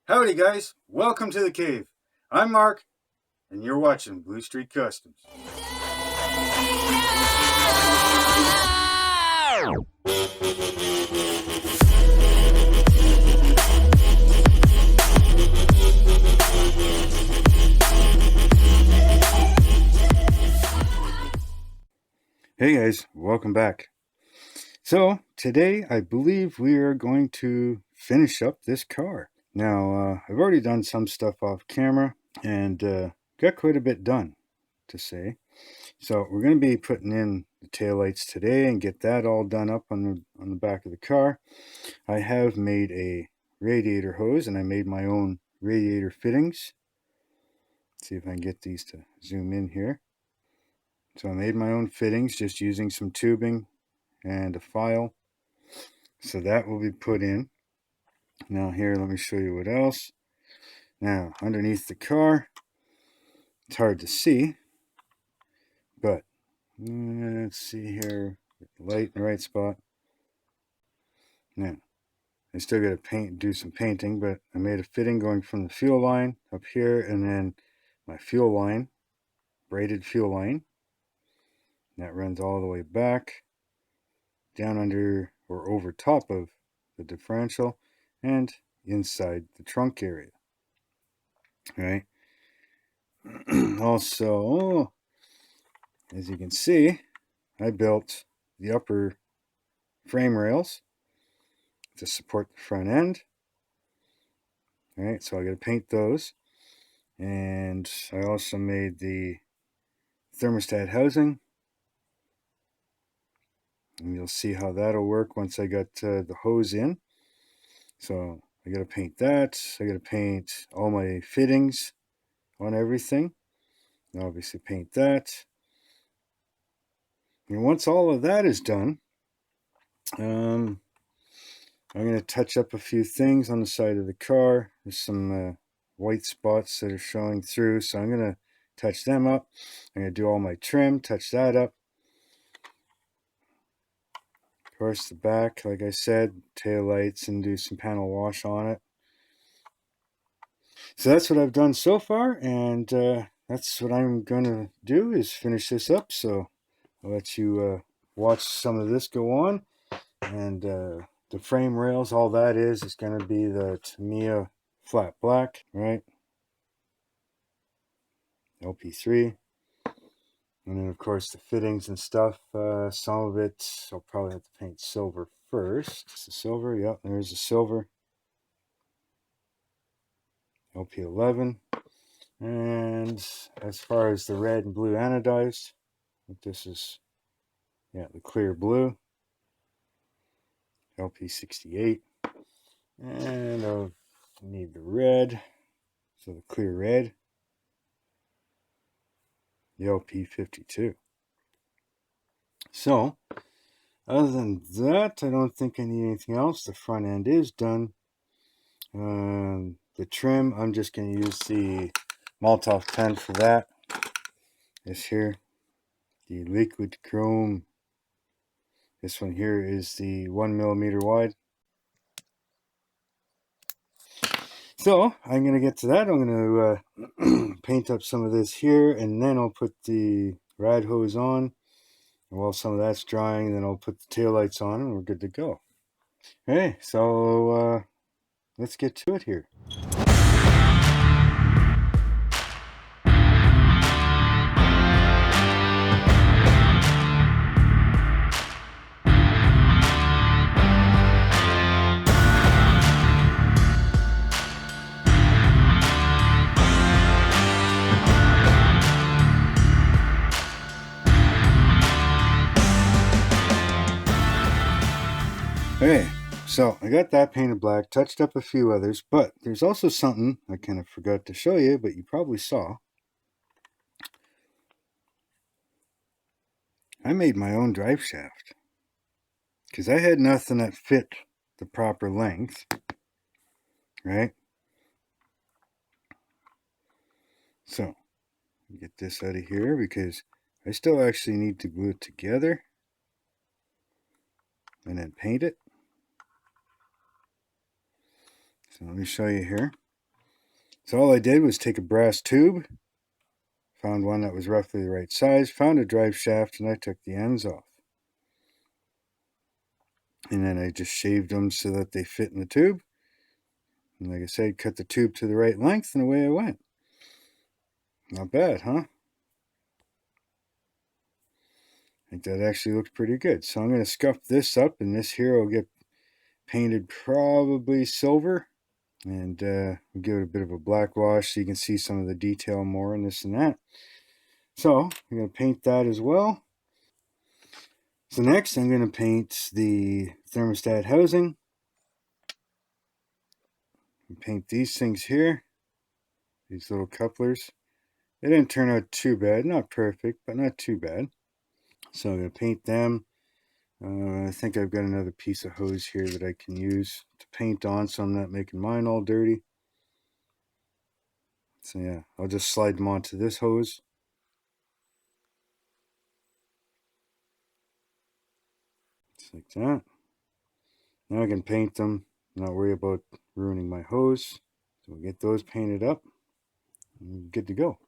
Howdy guys, welcome to the cave. I'm Mark, and you're watching Blue Street Customs. Hey guys, welcome back. So today I believe we are going to finish up this car. Now I've already done some stuff off camera and got quite a bit done to say. So we're going to be putting in the taillights today and get that all done up on the back of the car. I have made a radiator hose and I made my own radiator fittings. Let's see if I can get these to zoom in here. So I made my own fittings just using some tubing and a file. So that will be put in. Now here, let me show you what else. Now underneath the car, it's hard to see, but let's see here, light in the right spot. Now I still got to do some painting, but I made a fitting going from the fuel line up here, and then my fuel line, braided fuel line, that runs all the way back down under or over top of the differential and inside the trunk area. All right. Also, as you can see, I built the upper frame rails to support the front end. All right, so I got to paint those. And I also made the thermostat housing. And you'll see how that'll work once I got the hose in. So I got to paint that. I got to paint all my fittings on everything. And obviously paint that. And once all of that is done, I'm going to touch up a few things on the side of the car. There's some white spots that are showing through, so I'm going to touch them up. I'm going to do all my trim, touch that up. Of course, the back, like I said, tail lights, and do some panel wash on it. So that's what I've done so far, and that's what I'm going to do is finish this up. So I'll let you watch some of this go on. And the frame rails, all that is going to be the Tamiya flat black, right? LP3. And then, of course, the fittings and stuff. Some of it, I'll probably have to paint silver first. It's the silver. Yep, there's the silver. LP11. And as far as the red and blue anodized, this is, yeah, the clear blue. LP68. And I'll need the red. So the clear red. The LP52. So, other than that, I don't think I need anything else. The front end is done. The trim, I'm just going to use the Molotov pen for that. This here, the liquid chrome. This one here is the 1mm wide. So, I'm going to get to that. I'm going to paint up some of this here, and then I'll put the rad hose on. And while some of that's drying, then I'll put the taillights on, and we're good to go. Okay, so let's get to it here. Okay, so I got that painted black, touched up a few others, but there's also something I kind of forgot to show you, but you probably saw. I made my own drive shaft because I had nothing that fit the proper length, right? So, get this out of here because I still actually need to glue it together and then paint it. So let me show you here. So all I did was take a brass tube, found one that was roughly the right size, found a drive shaft, and I took the ends off. And then I just shaved them so that they fit in the tube. And like I said, cut the tube to the right length, and away I went. Not bad, huh? I think that actually looks pretty good. So I'm going to scuff this up, and this here will get painted probably silver. And we'll give it a bit of a black wash so you can see some of the detail more and this and that. So I'm going to paint that as well. So next I'm going to paint the thermostat housing. Paint these things here, these little couplers. They didn't turn out too bad, not perfect, but not too bad. So I'm going to paint them. I think I've got another piece of hose here that I can use to paint on, so I'm not making mine all dirty. So yeah, I'll just slide them onto this hose. Just like that. Now I can paint them, not worry about ruining my hose. So we'll get those painted up, and we're good to go.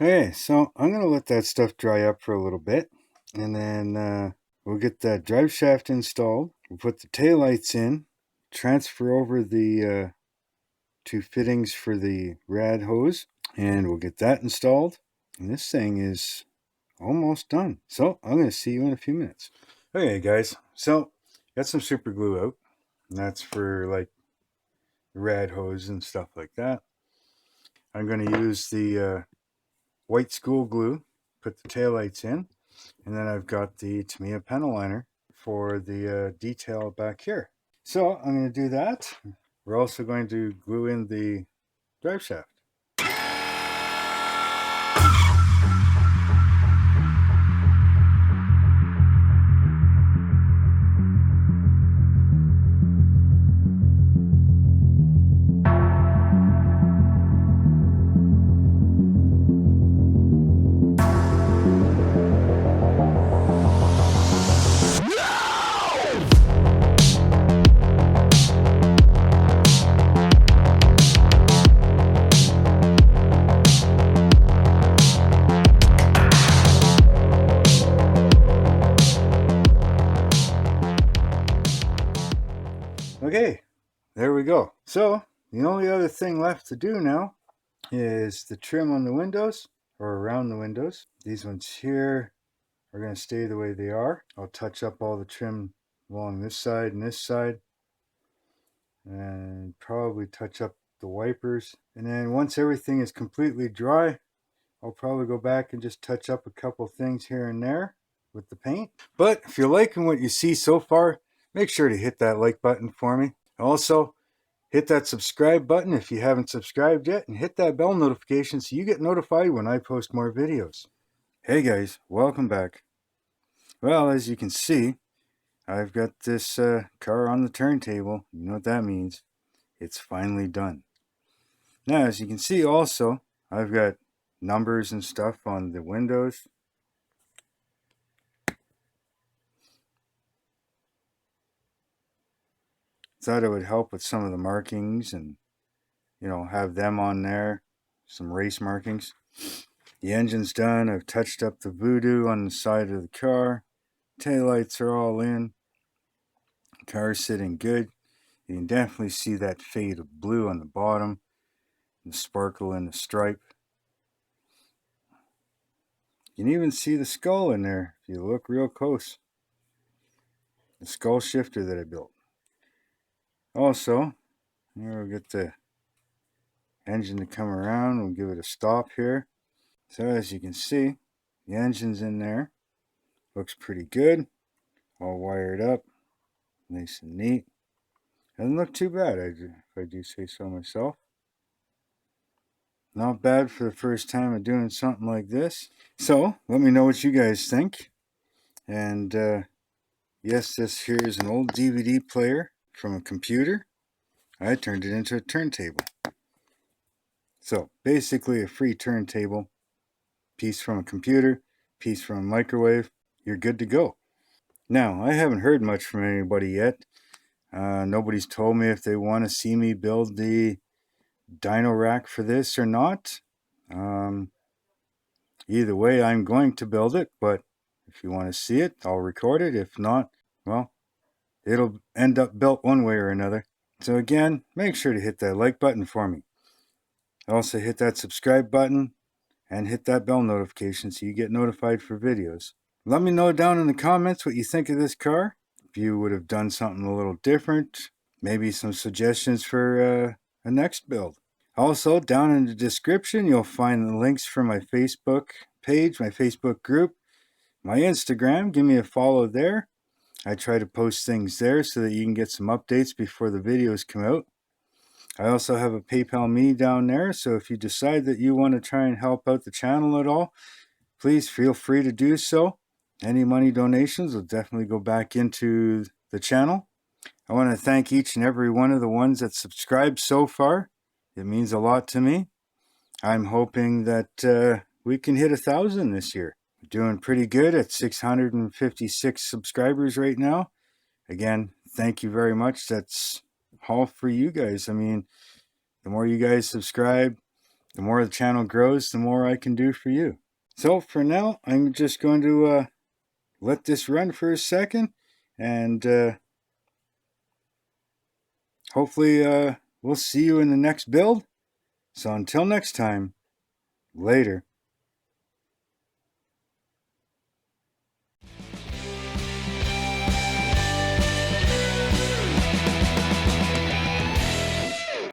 Okay, so I'm going to let that stuff dry up for a little bit, and then we'll get that drive shaft installed. We'll put the taillights in, transfer over the two fittings for the rad hose, and we'll get that installed. And this thing is almost done. So I'm going to see you in a few minutes. Okay, guys, so got some super glue out, and that's for like the rad hose and stuff like that. I'm going to use the white school glue, put the taillights in, and then I've got the Tamiya panel liner for the detail back here. So I'm going to do that. We're also going to glue in the drive shaft. Okay, there we go. So the only other thing left to do now is the trim on the windows, or around the windows. These ones here are going to stay the way they are. I'll touch up all the trim along this side and this side, and probably touch up the wipers. And then once everything is completely dry, I'll probably go back and just touch up a couple things here and there with the paint. But if you're liking what you see so far, make sure to hit that like button for me. Also, hit that subscribe button if you haven't subscribed yet, and hit that bell notification so you get notified when I post more videos. Hey guys, welcome back. Well, as you can see, I've got this car on the turntable. You know what that means. It's finally done. Now, as you can see also, I've got numbers and stuff on the windows. Thought it would help with some of the markings and, you know, have them on there. Some race markings. The engine's done. I've touched up the voodoo on the side of the car. Taillights are all in. Car's sitting good. You can definitely see that fade of blue on the bottom, the sparkle in the stripe. You can even see the skull in there if you look real close. The skull shifter that I built. Also, here we'll get the engine to come around. We'll give it a stop here. So as you can see, the engine's in there. Looks pretty good. All wired up. Nice and neat. Doesn't look too bad, if I do say so myself. Not bad for the first time of doing something like this. So, let me know what you guys think. And yes, this here is an old DVD player from a computer. I turned it into a turntable. So, basically a free turntable. Piece from a computer, piece from a microwave. You're good to go. Now, I haven't heard much from anybody yet. Nobody's told me if they want to see me build the dyno rack for this or not. Either way, I'm going to build it, but if you want to see it, I'll record it. If not, well, it'll end up built one way or another. So again, make sure to hit that like button for me. Also hit that subscribe button and hit that bell notification so you get notified for videos. Let me know down in the comments what you think of this car. If you would have done something a little different, maybe some suggestions for a next build. Also, down in the description, you'll find the links for my Facebook page, my Facebook group, my Instagram. Give me a follow there. I try to post things there so that you can get some updates before the videos come out. I also have a PayPal Me down there, so if you decide that you want to try and help out the channel at all, please feel free to do so. Any money donations will definitely go back into the channel. I want to thank each and every one of the ones that subscribed so far. It means a lot to me. I'm hoping that we can hit 1,000 this year. We're doing pretty good at 656 subscribers right now. Again, thank you very much. That's all for you guys. I mean, the more you guys subscribe, the more the channel grows, the more I can do for you. So for now, I'm just going to let this run for a second, and hopefully we'll see you in the next build. So until next time, later.